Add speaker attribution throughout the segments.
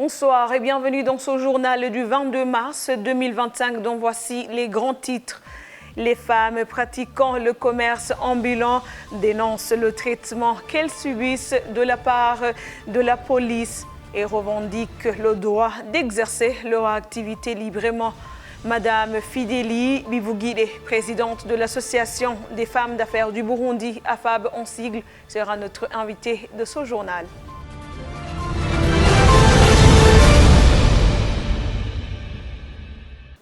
Speaker 1: Bonsoir et bienvenue dans ce journal du 22 mars 2025 dont voici les grands titres. Les femmes pratiquant le commerce ambulant dénoncent le traitement qu'elles subissent de la part de la police et revendiquent le droit d'exercer leur activité librement. Madame Fidélie Bivugire, présidente de l'Association des femmes d'affaires du Burundi, AFAB en sigle, sera notre invitée de ce journal.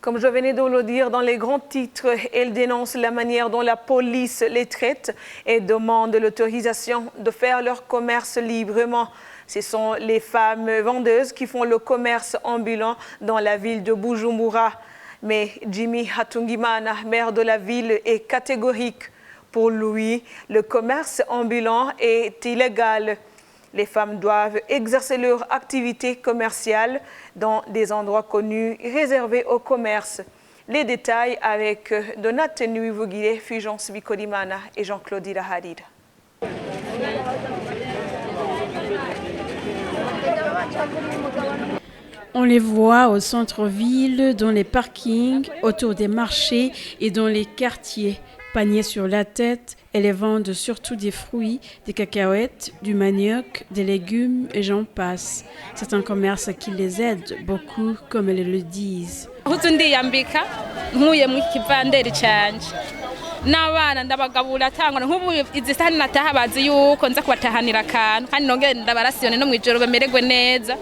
Speaker 1: Comme je venais de le dire dans les grands titres, elle dénonce la manière dont la police les traite et demande l'autorisation de faire leur commerce librement. Ce sont les femmes vendeuses qui font le commerce ambulant dans la ville de Bujumbura. Mais Jimmy Hatungimana, maire de la ville, est catégorique. Pour lui, le commerce ambulant est illégal. Les femmes doivent exercer leur activité commerciale dans des endroits connus réservés au commerce. Les détails avec Donate Nuivugire, Fulgence Bikodimana et Jean-Claude Harid.
Speaker 2: On les voit au centre-ville, dans les parkings, autour des marchés et dans les quartiers. Paniers sur la tête, elles vendent surtout des fruits, des cacahuètes, du manioc, des légumes et j'en passe. C'est un commerce qui les aide beaucoup, comme elles le disent.
Speaker 3: n'abana ndabagabura atangwa nk'ubu izi sahani nataha bazi yuko nza kubatahanira akantu kandi nongere ndabarasiyone no mwijoro bamererwe neza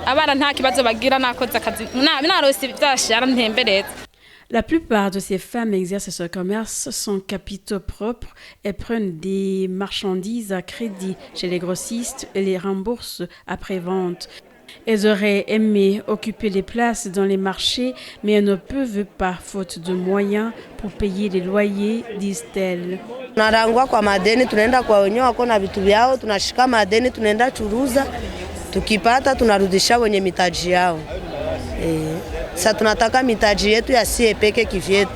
Speaker 3: abana nta kibazo bagira nakoze akazi narose byashara ntembereza.
Speaker 2: La plupart de ces femmes exercent ce commerce sans capitaux propres et prennent des marchandises à crédit chez les grossistes et les remboursent après vente. Elles auraient aimé occuper les places dans les marchés, mais elles ne peuvent pas, faute de moyens pour payer les loyers, disent-elles.
Speaker 4: Tunarangwa kwa madeni, tunaenda kwa wenyewe wako na vitu vyao, tunashika madeni, tunaenda churuza, tukipata tunarudisha wenye mitaji yao. Sasa tunataka mitaji yetu yasie peke kivyetu.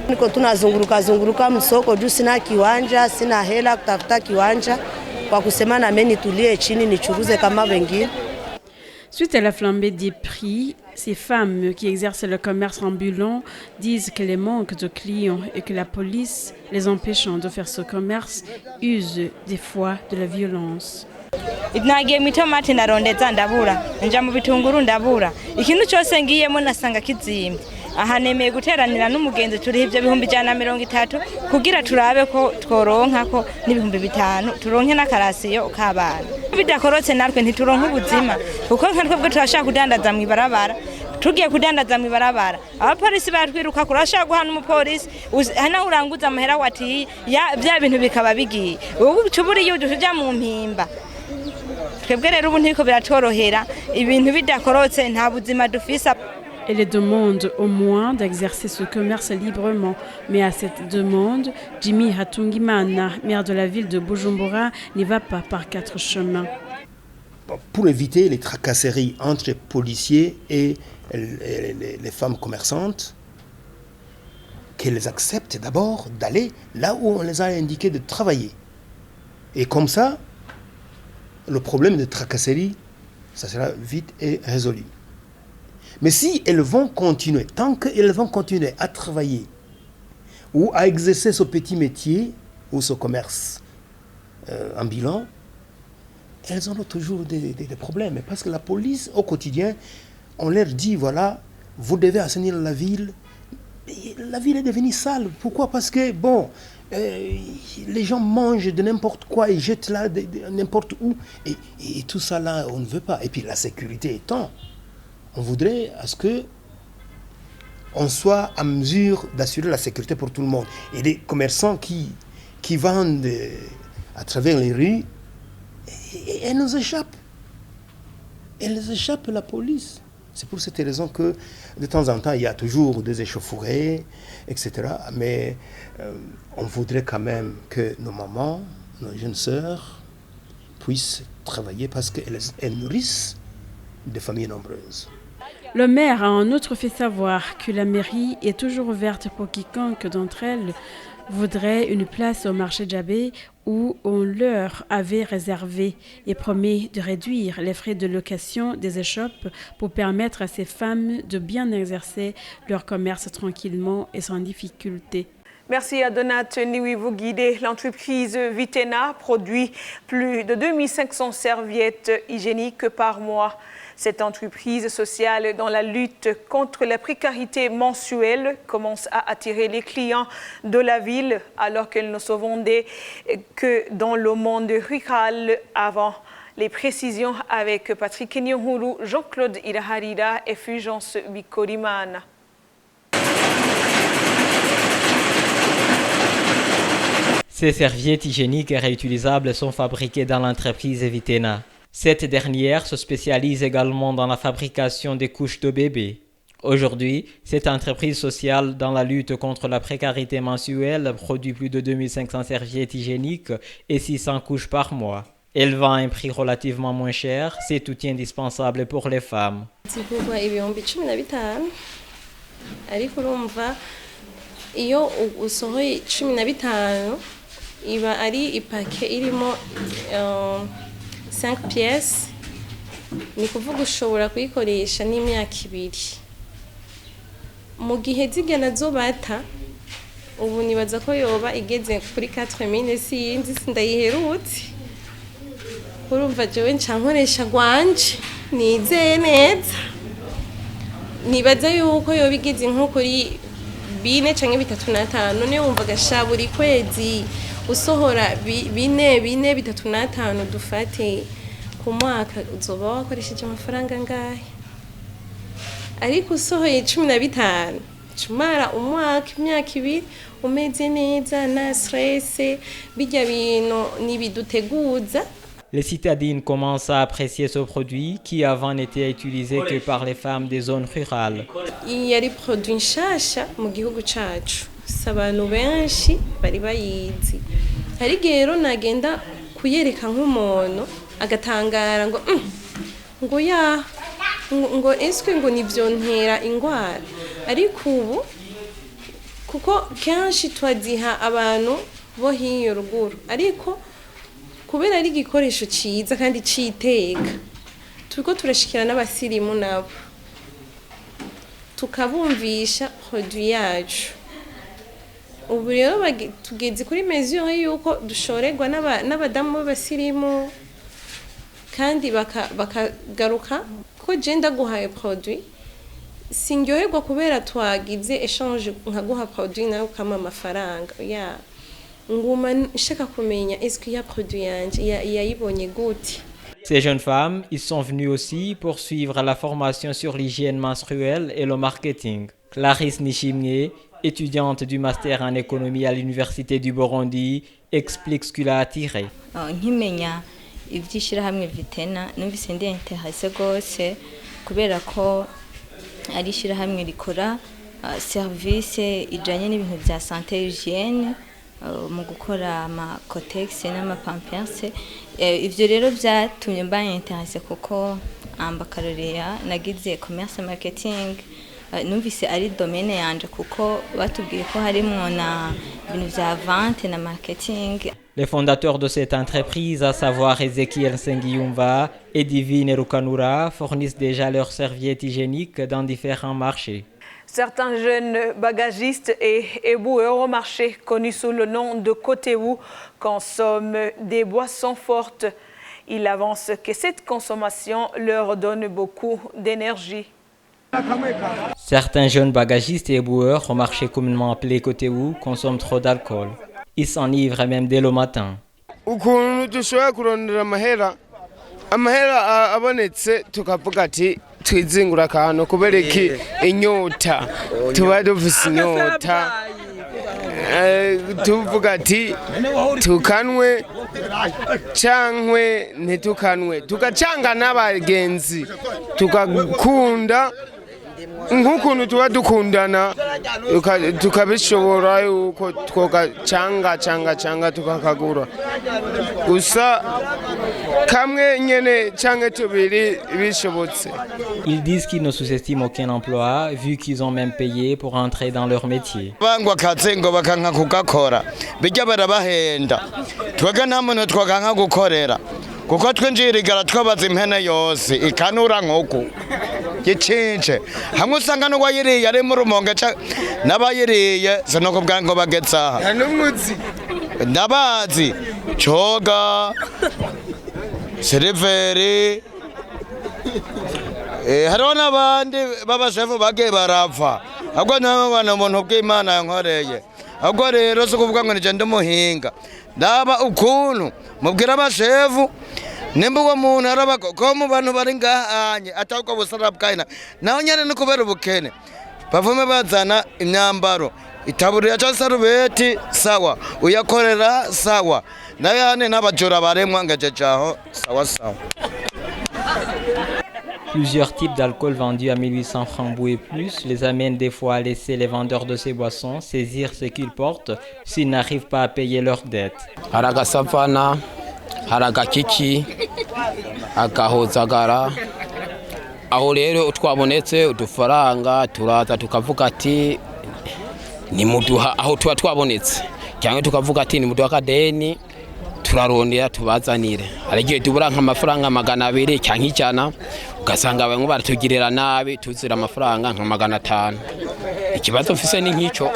Speaker 4: Niko tunazunguruka msoko juu sina kiwanja, sina hela kutafuta kiwanja, kwa kusema na mimi nitulie chini nichuruze kama wengine.
Speaker 2: Suite à la flambée des prix, ces femmes qui exercent le commerce ambulant disent que les manques de clients et que la police, les empêchant de faire ce commerce, use des fois de la violence.
Speaker 5: Nagiye mitomati narondeza ndabura nja mu bitunguru ndabura ikintu cyose ngiyemo nasanga kizimbye aha nemeye guteranira n'umugenzi turi ivyo bihumbi 130 kugira turabe ko tworonka ko n'ibihumbi 5 turonke n'akarasiyo k'abana bidakorotse narwe ntituronka ubuzima kuko nkatwe bwo turashaka kudandaza mu ibarabara tugiye kudandaza mu ibarabara abapolisi batwiruka kurashaka guhana umupolisi hana uranguza amahera wati ya bya bintu bikaba bigiye ubu tuburi yudu tuja mu mpimba. Elle
Speaker 2: les demande au moins d'exercer ce commerce librement. Mais à cette demande, Jimmy Hatungimana, maire de la ville de Bujumbura, n'y va pas par 4 chemins.
Speaker 6: Pour éviter les tracasseries entre les policiers et les femmes commerçantes, qu'elles acceptent d'abord d'aller là où on les a indiqué de travailler. Et comme ça, le problème de tracasserie, ça sera vite et résolu. Mais si elles vont continuer, tant qu'elles vont continuer à travailler ou à exercer ce petit métier ou ce commerce ambulant, elles auront toujours des problèmes. Parce que la police, au quotidien, on leur dit, voilà, vous devez assainir la ville. Et la ville est devenue sale. Pourquoi? Parce que, bon, les gens mangent de n'importe quoi et jettent là de n'importe où et tout ça là on ne veut pas. Et puis la sécurité étant, on voudrait à ce que on soit à mesure d'assurer la sécurité pour tout le monde. Et les commerçants qui vendent à travers les rues, elles nous échappent. Elles échappent à la police. C'est pour cette raison que de temps en temps, il y a toujours des échauffourées, etc. Mais on voudrait quand même que nos mamans, nos jeunes sœurs, puissent travailler parce qu'elles nourrissent des familles nombreuses.
Speaker 2: Le maire a en outre fait savoir que la mairie est toujours ouverte pour quiconque d'entre elles voudrait une place au marché Djabé où on leur avait réservé et promet de réduire les frais de location des échoppes pour permettre à ces femmes de bien exercer leur commerce tranquillement et sans difficulté.
Speaker 1: Merci à Donat Niwi-Vugide. L'entreprise Vitena produit plus de 2500 serviettes hygiéniques par mois. Cette entreprise sociale dans la lutte contre la précarité mensuelle commence à attirer les clients de la ville alors qu'elle ne se vendait que dans le monde rural avant. Les précisions avec Patrick Nyonguru, Jean-Claude Iraharida et Fulgence Bikorimana.
Speaker 7: Ces serviettes hygiéniques et réutilisables sont fabriquées dans l'entreprise Vitena. Cette dernière se spécialise également dans la fabrication des couches de bébés. Aujourd'hui, cette entreprise sociale dans la lutte contre la précarité mensuelle produit plus de 2500 serviettes hygiéniques et 600 couches par mois. Elle vend à un prix relativement moins cher, c'est outil indispensable pour les femmes.
Speaker 8: Iba ari ipake irimo 5 pièces ni kuvuga ushobora kuyikoresha n'imyaka 2 mu gihe zigana zo bata ubu nibaza ko yoba igeze kuri 4000 sinzi sindayiherutse urumva jewe ncankoresha gwanje nizeye neza nibaza yuko yoba igeze nko kuri 4 canke 3 none wumva gasha buri kwezi usohora 4 3 dufate ku mwaka uzoba wakoresheje amafaranga ngahe ariko usohoye 15 cumara umwaka imyaka 2 umeze neza na stress bijya bino nibiduteguza.
Speaker 7: Les citadines commencent à apprécier ce produit qui avant n'était utilisé que par les femmes des zones rurales.
Speaker 8: Yari produit nshasha mu gihugu cacu abantu benshi bari bayizi hari gero nagenda kuyereka nk'umuntu agatangara ngo ya ngo eske ngo nivyo ntera ingwara ariko ubu kuko kenshi twaziha abantu bo hiyo ruguru ariko kubera ari igikoresho ciza kandi citeka turiko turashikira n'abasirimu nabo tukabumvisha produit yacu ubu rero tugeze kuri mesure yuko dushorerwa n'abadamu b'abasirimu kandi bakagaruka ko jenda guhaye produit singyoherwa kubera twagize échange nkaguha produit nayo kama amafaranga ya nguma nshaka kumenya est-ce qu'il y a produit yanje yayibonye gute.
Speaker 7: Ces jeunes femmes, ils sont venus aussi pour suivre la formation sur l'hygiène menstruelle et le marketing. Clarisse Nishimye, étudiante du master en économie à l'université du Burundi, explique ce qui l'a attirée.
Speaker 9: Nkimenya ivyishirahamwe Vitena numvise ndi intéressé gose kubera ko ari shirahamwe rikora service ijanye n'ibintu bya santé hygiène mu gukora ama cotex n'ama pampers ivyo rero byatumye mba intéressé kuko ambakalorea nagize commerce marketing numvise ari domaine yanje kuko batubwiye ko harimo na ibintu bya vente na marketing.
Speaker 7: Les fondateurs de cette entreprise, à savoir Ezekiel Sengiyumva et Divine Rukanura, fournissent déjà leurs serviettes hygiéniques dans différents marchés.
Speaker 1: Certains jeunes bagagistes et éboueurs au marché, connus sous le nom de Kotewu, consomment des boissons fortes. Ils avancent que cette consommation leur donne beaucoup d'énergie.
Speaker 7: Certains jeunes bagagistes et éboueurs au marché communément appelé Kotewu consomment trop d'alcool. Ils s'enivrent même dès le matin.
Speaker 10: Ukuntu dushobora kurondera amahera abonetse tukavuga ati twizingura akantu kubera iki inyota tuba dufise inyota tuvuga ati tukanwe cankwe ntitukanwe tugacanga n'abagenzi tukakunda nk'ukuntu tuba dukundana tukabishobora yuko twogacanga tukakagura gusa kamwe nyene canke tubiri bishobotse.
Speaker 7: Ils disent qu'ils ne sous-estiment aucun emploi vu qu'ils ont même payé pour entrer dans leur métier.
Speaker 11: Bangwa akazi ngo bakanka kugakora bijya barabahenda twega nta muntu twaganka gukorera kuko twinjirigara twabaza impene yose ikanura nk'uko gicince hamwe usanga no wayiriye ari mu rumonge n'abayiriye sinoko bwango bagetsaha ndabazi coga seriveri hariho n'abandi b'abashefu bagiye barapfa ahubwo nawe bana umuntu bw'Imana yankoreye ahubwo rero si kuvuga ngo nije ndumuhinga ndaba ukuntu mubwira abashefu nimba uwo muntu araba ko mu bantu bari ngahanye atako busara bwayina naho nyane no kubera ubukene bavume bazana imyambaro itaburiya cyangwa sarubeti sawa uyakorera sawa nayane n'abajura baremwa ngajejaho sawa sawa.
Speaker 7: Plusieurs types d'alcool vendus à 1800 francs et plus les amènent des fois à laisser les vendeurs de ces boissons saisir ce qu'ils portent s'ils n'arrivent pas à payer leurs dettes.
Speaker 12: Haragasavana, haragakiki, agahozagara. Aho rero twabonetse udufaranga turaza tukavuga ati ni muduha aho tuba twabonetse cyangwa tukavuga ati ni muduha kadeni turarondera tubazanire aragiye tubura nk'amafaranga 200 cyangwa ijana ugasanga bamwe baratugirira nabi tuzira amafaranga nka 500. Ikibazo mfise ni nk'icyo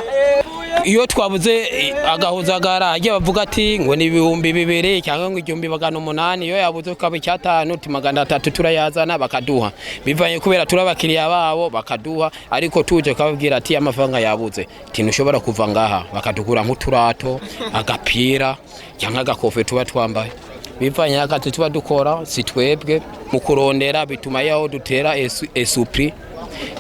Speaker 12: iyo twabuze agahozagara agiye bavuga ati ngo ni 200 cyangwa ngo 1,800 iyo yabuze ukaba 5 ti 300 turayazana bakaduha bivanye kubera turabakiriya babo bakaduha ariko tuje kababwira ati amafaranga yabuze ati ntushobora kuva ngaha bakadukura nk'uturato agapira cyangwa agakofe tuba twambaye bivanye n'akazi tuba dukora si twebwe mu kurondera bituma yaho dutera esupri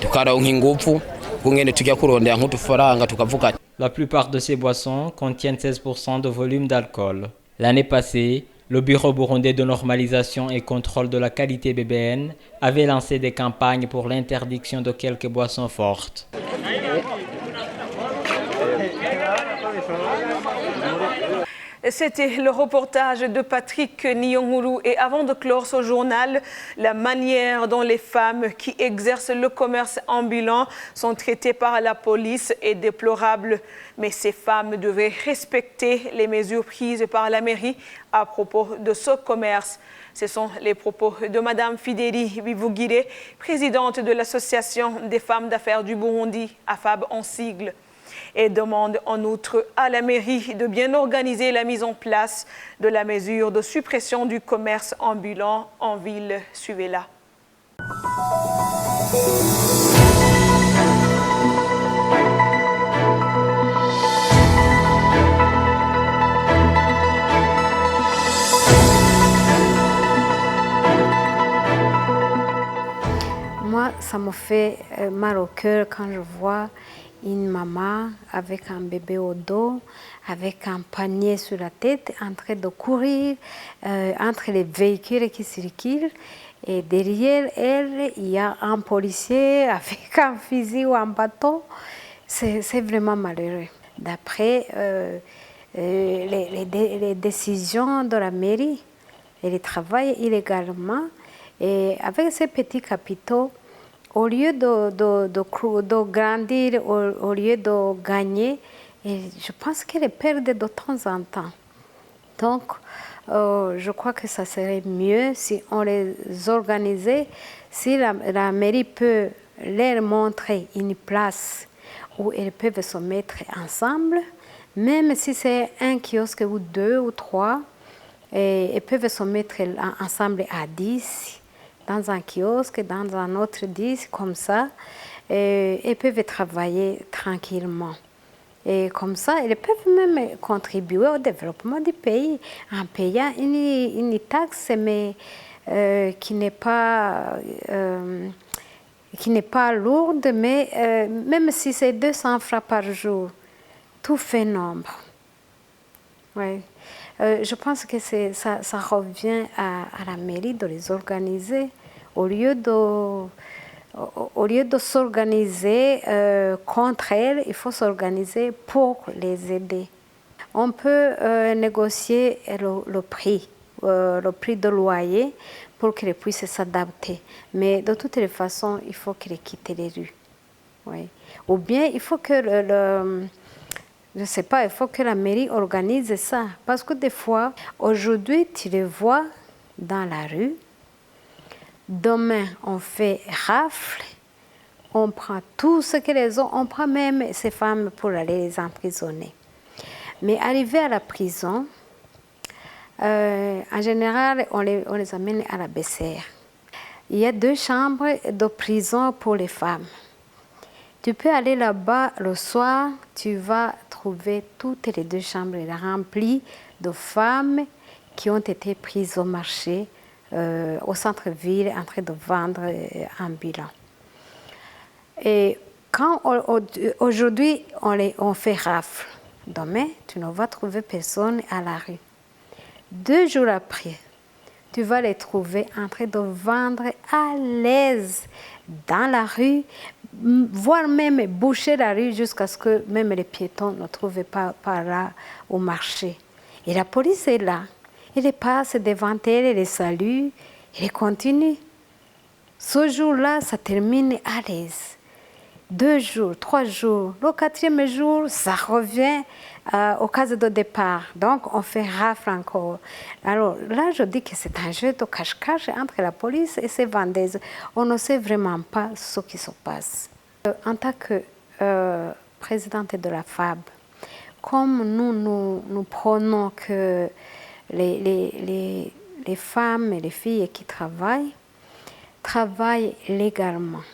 Speaker 12: tukaronka ingufu kungene tujya kurondera nk'udufaranga tukavuga.
Speaker 7: La plupart de ces boissons contiennent 16% de volume d'alcool. L'année passée, le Bureau burundais de normalisation et contrôle de la qualité BBN avait lancé des campagnes pour l'interdiction de quelques boissons fortes.
Speaker 1: C'était le reportage de Patrick Nyonguru. Et avant de clore ce journal, la manière dont les femmes qui exercent le commerce ambulant sont traitées par la police est déplorable. Mais ces femmes devraient respecter les mesures prises par la mairie à propos de ce commerce. Ce sont les propos de Mme Fidéli Bivugire, présidente de l'Association des femmes d'affaires du Burundi, AFAB en sigle, et demande en outre à la mairie de bien organiser la mise en place de la mesure de suppression du commerce ambulant en ville. Suivez-la.
Speaker 13: Moi, ça me fait mal au cœur quand je vois une maman avec un bébé au dos, avec un panier sur la tête, en train de courir entre les véhicules qui circulent. Et derrière elle, il y a un policier avec un fusil ou un bâton. C'est vraiment malheureux. D'après les décisions de la mairie, elle travaille illégalement. Et avec ces petits capitaux, au lieu de grandir, au lieu de gagner, et je pense qu'elle perd de temps en temps. Donc, je crois que ça serait mieux si on les organisait, si la mairie peut leur montrer une place où elles peuvent se mettre ensemble, même si c'est un kiosque ou 2 ou 3, et elles peuvent se mettre ensemble à 10. Dans un kiosque, dans un autre 10, comme ça, elles peuvent travailler tranquillement. Et comme ça, elles peuvent même contribuer au développement du pays en payant une taxe, mais qui n'est pas lourde, mais même si c'est 200 francs par jour, tout fait nombre. Ouais. Je pense que ça revient à la mairie de les organiser au lieu au lieu de s'organiser contre elles, il faut s'organiser pour les aider. On peut négocier le prix de loyer pour qu'elles puissent s'adapter. Mais de toutes les façons, il faut qu'elles quittent les rues. Oui. Ou bien, il faut que je ne sais pas, il faut que la mairie organise ça. Parce que des fois, aujourd'hui, tu les vois dans la rue. Demain, on fait rafle. On prend tout ce qu'elles ont. On prend même ces femmes pour aller les emprisonner. Mais arrivé à la prison, en général, on les amène à la BCR. Il y a 2 chambres de prison pour les femmes. Tu peux aller là-bas le soir, tu vas trouver toutes les 2 chambres remplies de femmes qui ont été prises au marché, au centre-ville, en train de vendre ambulants. Et quand aujourd'hui on fait rafle, demain tu ne vas trouver personne à la rue. 2 jours après, tu vas les trouver en train de vendre à l'aise dans la rue, voire même boucher la rue jusqu'à ce que même les piétons ne trouvent pas par là au marché. Et la police est là. Elle passe devant elle, elle les salue, elle continue. Ce jour-là, ça termine à l'aise. 2 jours, 3 jours. Le 4e jour, ça revient au cas de départ. Donc, on fait rafle encore. Alors là, je dis que c'est un jeu de cache-cache entre la police et ces vendeuses. On ne sait vraiment pas ce qui se passe. En tant que présidente de la FAB, comme nous prenons que les femmes et les filles qui travaillent légalement.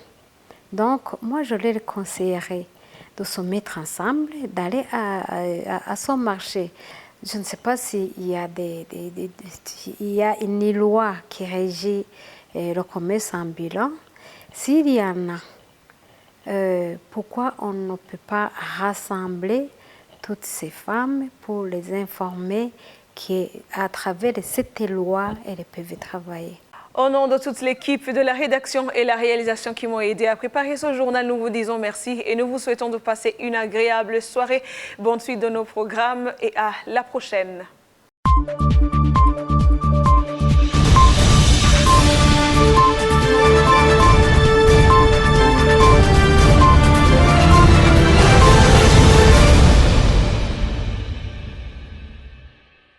Speaker 13: Donc, moi, je leur conseillerais de se mettre ensemble, d'aller à son marché. Je ne sais pas s'il y a il y a une loi qui régit le commerce ambulant. S'il y en a, pourquoi on ne peut pas rassembler toutes ces femmes pour les informer qu'à travers cette loi, elles peuvent travailler?
Speaker 1: Au nom de toute l'équipe de la rédaction et la réalisation qui m'ont aidé à préparer ce journal, nous vous disons merci et nous vous souhaitons de passer une agréable soirée. Bonne suite de nos programmes et à la prochaine.